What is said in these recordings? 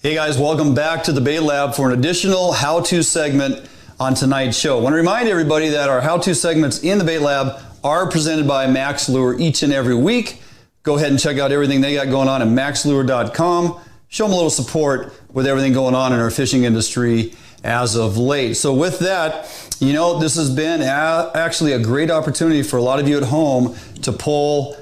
Hey guys, welcome back to the Bait Lab for an additional how-to segment on tonight's show. I want to remind everybody that our how-to segments in the Bait Lab are presented by Max Lure each and every week. Go ahead and check out everything they got going on at maxlure.com. Show them a little support with everything going on in our fishing industry as of late. So with that, you know, this has been actually a great opportunity for a lot of you at home to pull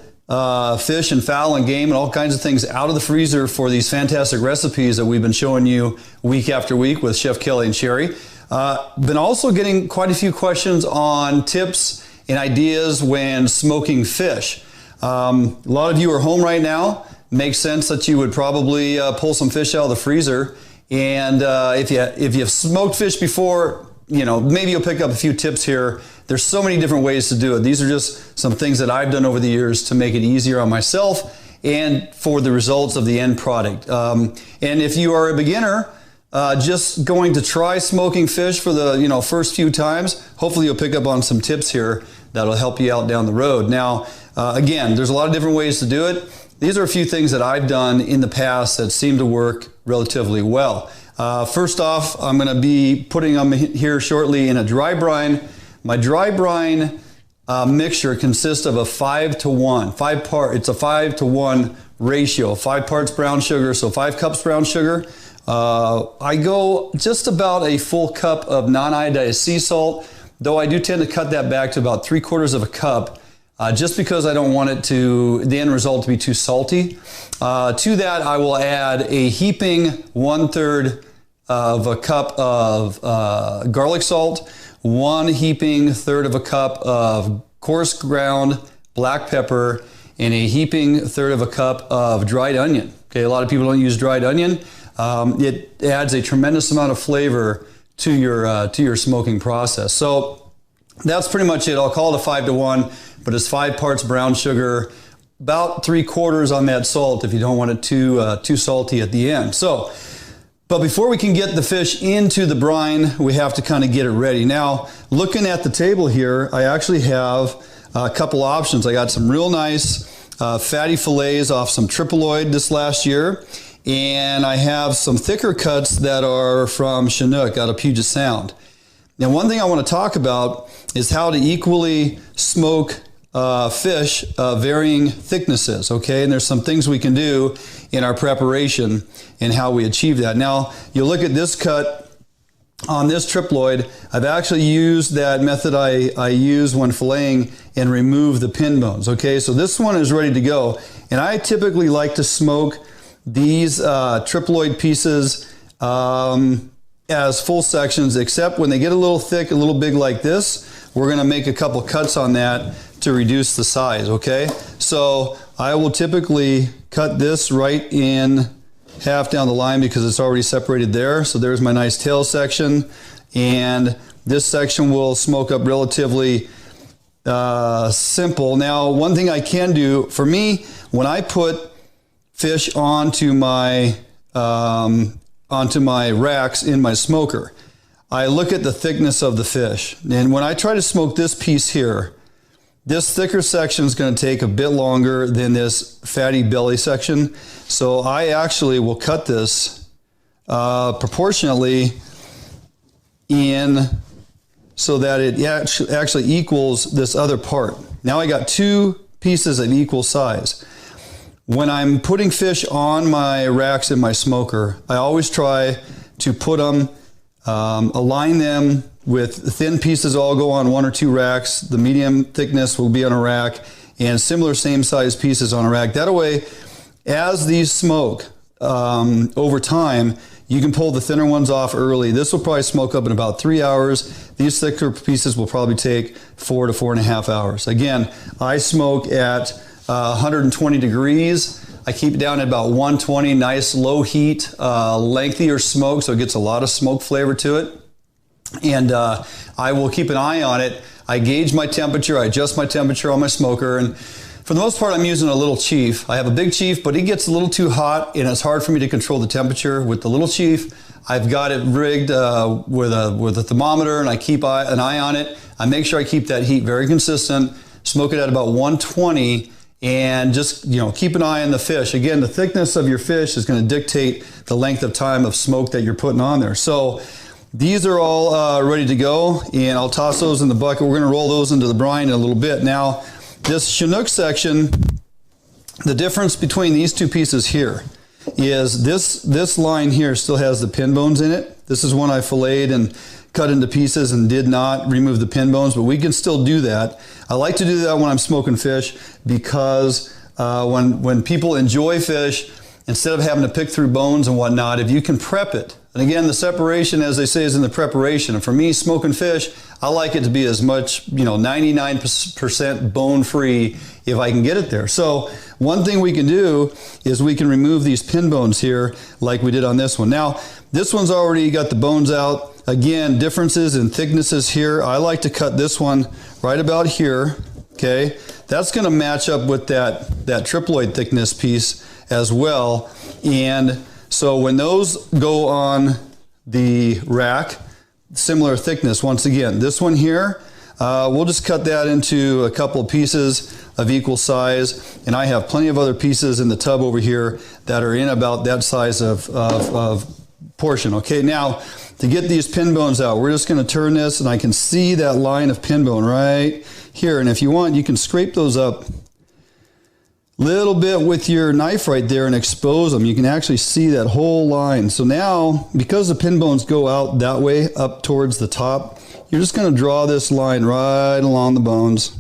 fish and fowl and game and all kinds of things out of the freezer for these fantastic recipes that we've been showing you week after week with Chef Kelly and Sherry. Been also getting quite a few questions on tips and ideas when smoking fish. A lot of you are home right now. Makes sense that you would probably pull some fish out of the freezer. And if you've smoked fish before, you know, maybe you'll pick up a few tips here. There's so many different ways to do it. These are just some things that I've done over the years to make it easier on myself and for the results of the end product. And if you are a beginner, just going to try smoking fish for the first few times, hopefully you'll pick up on some tips here that'll help you out down the road. Now, again, there's a lot of different ways to do it. These are a few things that I've done in the past that seem to work relatively well. First off, I'm going to be putting them here shortly in a dry brine. My dry brine mixture consists of a 5-to-1. It's a 5-to-1 ratio. 5 parts brown sugar, so 5 cups brown sugar. I go just about a full cup of non-iodized sea salt, though I do tend to cut that back to about 3/4 of a cup, just because I don't want the end result to be too salty. To that, I will add a heaping 1/3 of a cup of garlic salt, 1 heaping 1/3 of a cup of coarse ground black pepper, and a heaping 1/3 of a cup of dried onion. Okay, a lot of people don't use dried onion. It adds a tremendous amount of flavor to your smoking process. So that's pretty much it. I'll call it a 5-to-1, but it's 5 parts brown sugar, about 3/4 on that salt if you don't want it too salty at the end. But before we can get the fish into the brine, we have to kind of get it ready. Now, looking at the table here, I actually have a couple options. I got some real nice fatty fillets off some triploid this last year, and I have some thicker cuts that are from Chinook out of Puget Sound. Now, one thing I want to talk about is how to equally smoke fish varying thicknesses, okay? And there's some things we can do in our preparation and how we achieve that. Now, you look at this cut on this triploid. I've actually used that method I use when filleting and remove the pin bones, okay? So this one is ready to go. And I typically like to smoke these triploid pieces as full sections, except when they get a little thick, a little big like this, we're gonna make a couple cuts on that to reduce the size, okay? So I will typically cut this right in half down the line because it's already separated there. So there's my nice tail section, and this section will smoke up relatively simple. Now, one thing I can do, for me, when I put fish onto my racks in my smoker, I look at the thickness of the fish. And when I try to smoke this piece here, this thicker section is going to take a bit longer than this fatty belly section. So I actually will cut this proportionately in so that it actually equals this other part. Now I got 2 pieces of equal size. When I'm putting fish on my racks in my smoker, I always try to put them, align them with thin pieces all go on 1 or 2 racks. The medium thickness will be on a rack, and similar same size pieces on a rack. That way, as these smoke over time, you can pull the thinner ones off early. This will probably smoke up in about 3 hours. These thicker pieces will probably take 4 to 4.5 hours. Again, I smoke at 120 degrees. I keep it down at about 120, nice low heat, lengthier smoke, so it gets a lot of smoke flavor to it. And I will keep an eye on it. I gauge my temperature, I adjust my temperature on my smoker, and for the most part I'm using a little chief. I have a big chief, but he gets a little too hot and it's hard for me to control the temperature with the little chief. I've got it rigged with a thermometer, and I keep an eye on it. I make sure I keep that heat very consistent, smoke it at about 120, and just, you know, keep an eye on the fish. Again, the thickness of your fish is going to dictate the length of time of smoke that you're putting on there. So these are all ready to go, and I'll toss those in the bucket. We're going to roll those into the brine in a little bit. Now, this Chinook section, the difference between these two pieces here is this line here still has the pin bones in it. This is one I filleted and cut into pieces and did not remove the pin bones, but we can still do that. I like to do that when I'm smoking fish because when people enjoy fish, instead of having to pick through bones and whatnot, if you can prep it, and again, the separation, as they say, is in the preparation. And for me, smoking fish, I like it to be as much, 99% bone-free if I can get it there. So one thing we can do is we can remove these pin bones here like we did on this one. Now, this one's already got the bones out. Again, differences in thicknesses here. I like to cut this one right about here, okay? That's gonna match up with that triploid thickness piece as well. And so when those go on the rack, similar thickness, once again, this one here, we'll just cut that into a couple of pieces of equal size, and I have plenty of other pieces in the tub over here that are in about that size of portion. Okay, now to get these pin bones out, we're just going to turn this, and I can see that line of pin bone right here, and if you want, you can scrape those up little bit with your knife right there and expose them. You can actually see that whole line. So now, because the pin bones go out that way up towards the top, you're just going to draw this line right along the bones.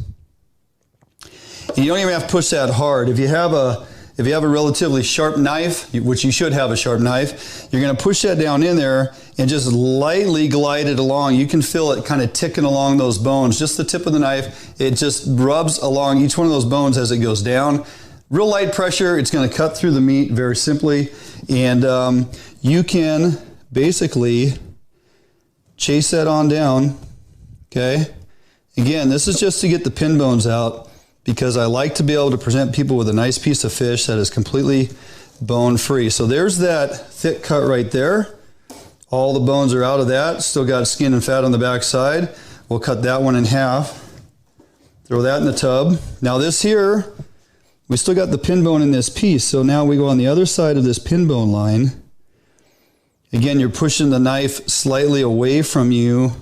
And you don't even have to push that hard. If you have a relatively sharp knife, which you should have a sharp knife, you're going to push that down in there and just lightly glide it along. You can feel it kind of ticking along those bones. Just the tip of the knife, it just rubs along each one of those bones as it goes down. Real light pressure, it's going to cut through the meat very simply, and you can basically chase that on down, okay? Again, this is just to get the pin bones out because I like to be able to present people with a nice piece of fish that is completely bone-free. So there's that thick cut right there. All the bones are out of that. Still got skin and fat on the back side. We'll cut that one in half. Throw that in the tub. Now this here, we still got the pin bone in this piece, so now we go on the other side of this pin bone line. Again, you're pushing the knife slightly away from you.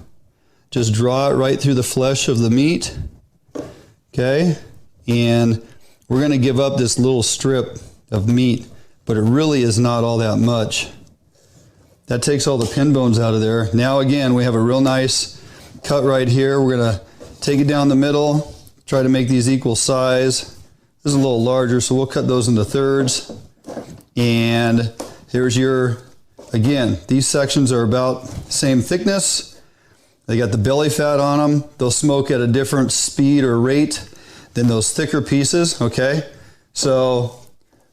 Just draw it right through the flesh of the meat. Okay? And we're going to give up this little strip of meat, but it really is not all that much. That takes all the pin bones out of there. Now again, we have a real nice cut right here. We're going to take it down the middle, try to make these equal size. This is a little larger, so we'll cut those into thirds. And here's your, again, these sections are about the same thickness. They got the belly fat on them. They'll smoke at a different speed or rate than those thicker pieces, okay? So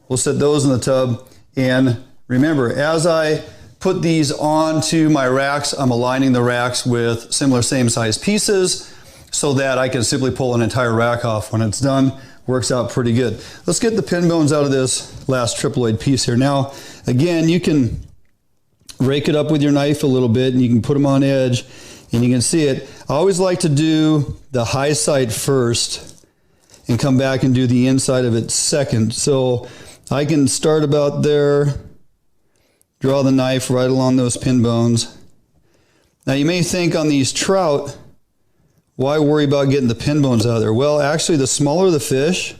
we'll set those in the tub. And remember, as I put these onto my racks, I'm aligning the racks with similar same size pieces so that I can simply pull an entire rack off when it's done. Works out pretty good. Let's get the pin bones out of this last triploid piece here. Now, again, you can rake it up with your knife a little bit and you can put them on edge and you can see it. I always like to do the high side first and come back and do the inside of it second. So I can start about there, draw the knife right along those pin bones. Now you may think on these trout, why worry about getting the pin bones out of there? Well, actually, the smaller the fish,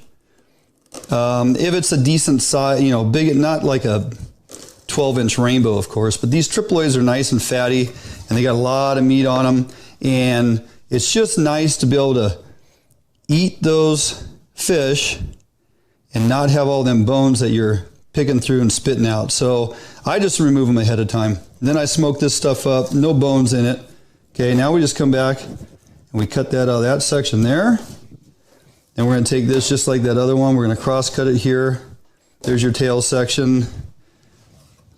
if it's a decent size, big, not like a 12-inch rainbow, of course, but these triploids are nice and fatty, and they got a lot of meat on them, and it's just nice to be able to eat those fish and not have all them bones that you're picking through and spitting out. So I just remove them ahead of time. Then I smoke this stuff up, no bones in it. Okay, now we just come back and we cut that out of that section there. And we're going to take this just like that other one. We're going to cross cut it here. There's your tail section.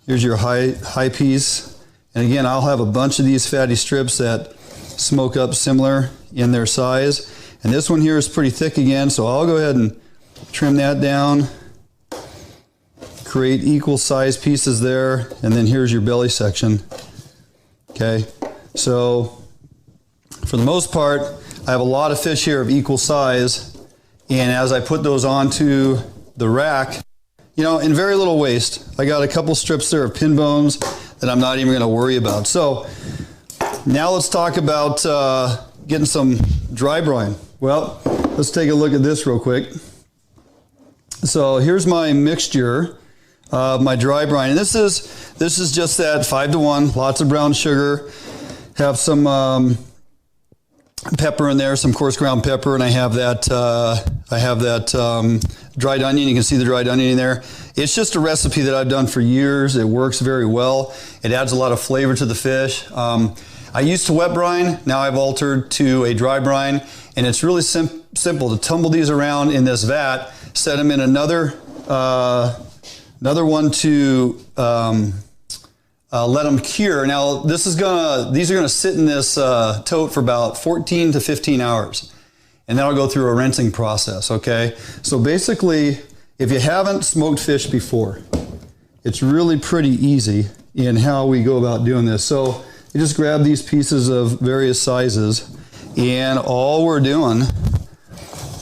Here's your high piece. And again, I'll have a bunch of these fatty strips that smoke up similar in their size. And this one here is pretty thick again, so I'll go ahead and trim that down. Create equal size pieces there. And then here's your belly section. Okay, so for the most part, I have a lot of fish here of equal size, And as I put those onto the rack, you know, in very little waste, I got a couple strips there of pin bones that I'm not even going to worry about. So now let's talk about getting some dry brine. Well, let's take a look at this real quick. So here's my mixture of my dry brine. And this is just that 5-to-1, lots of brown sugar, have some pepper in there, some coarse ground pepper, and I have that dried onion. You can see the dried onion in there. It's just a recipe that I've done for years. It works very well. It adds a lot of flavor to the fish. I used to wet brine. Now I've altered to a dry brine, and it's really simple to tumble these around in this vat, set them in another one to let them cure. Now these are gonna sit in this tote for about 14 to 15 hours. And then I'll go through a rinsing process, okay? So basically, if you haven't smoked fish before, it's really pretty easy in how we go about doing this. So you just grab these pieces of various sizes, and all we're doing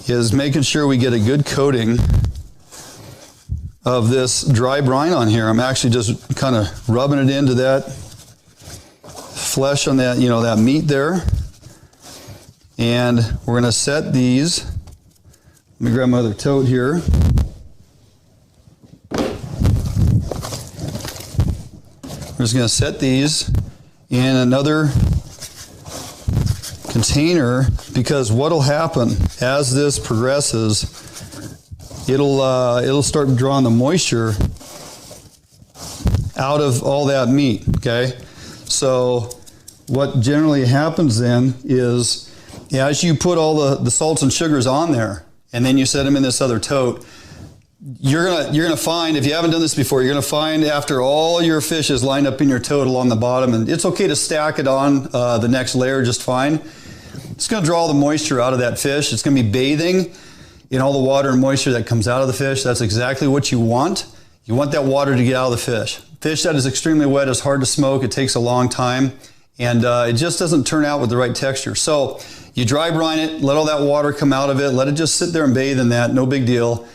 is making sure we get a good coating of this dry brine on here. I'm actually just kind of rubbing it into that flesh on that, you know, that meat there. And we're going to set these. Let me grab my other tote here. We're just going to set these in another container, because what'll happen as this progresses, it'll start drawing the moisture out of all that meat, okay? So what generally happens then is, as you put all the salts and sugars on there, and then you set them in this other tote, you're gonna find, if you haven't done this before, you're gonna find after all your fish is lined up in your tote along the bottom, and it's okay to stack it on the next layer just fine. It's gonna draw all the moisture out of that fish. It's gonna be bathing in all the water and moisture that comes out of the fish. That's exactly what you want. You want that water to get out of the fish. Fish that is extremely wet is hard to smoke. It takes a long time, and it just doesn't turn out with the right texture. So you dry brine it, let all that water come out of it, let it just sit there and bathe in that, no big deal.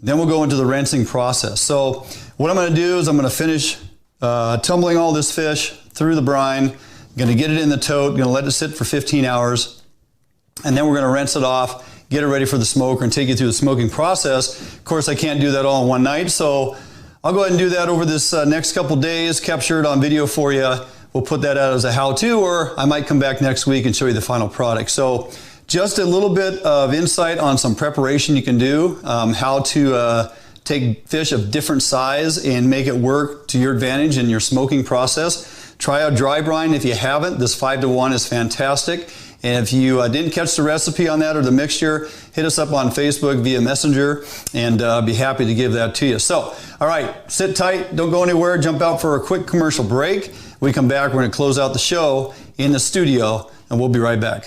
Then we'll go into the rinsing process. So what I'm gonna do is I'm gonna finish tumbling all this fish through the brine, gonna get it in the tote, gonna let it sit for 15 hours, and then we're gonna rinse it off, get it ready for the smoker, and take you through the smoking process. Of course, I can't do that all in one night, so I'll go ahead and do that over this next couple days, capture it on video for you. We'll put that out as a how-to, or I might come back next week and show you the final product. So just a little bit of insight on some preparation you can do, how to take fish of different size and make it work to your advantage in your smoking process. Try out dry brine if you haven't. This 5-to-1 is fantastic. And if you didn't catch the recipe on that or the mixture, hit us up on Facebook via Messenger, and be happy to give that to you. So, all right, sit tight, don't go anywhere, jump out for a quick commercial break. When we come back, we're going to close out the show in the studio, and we'll be right back.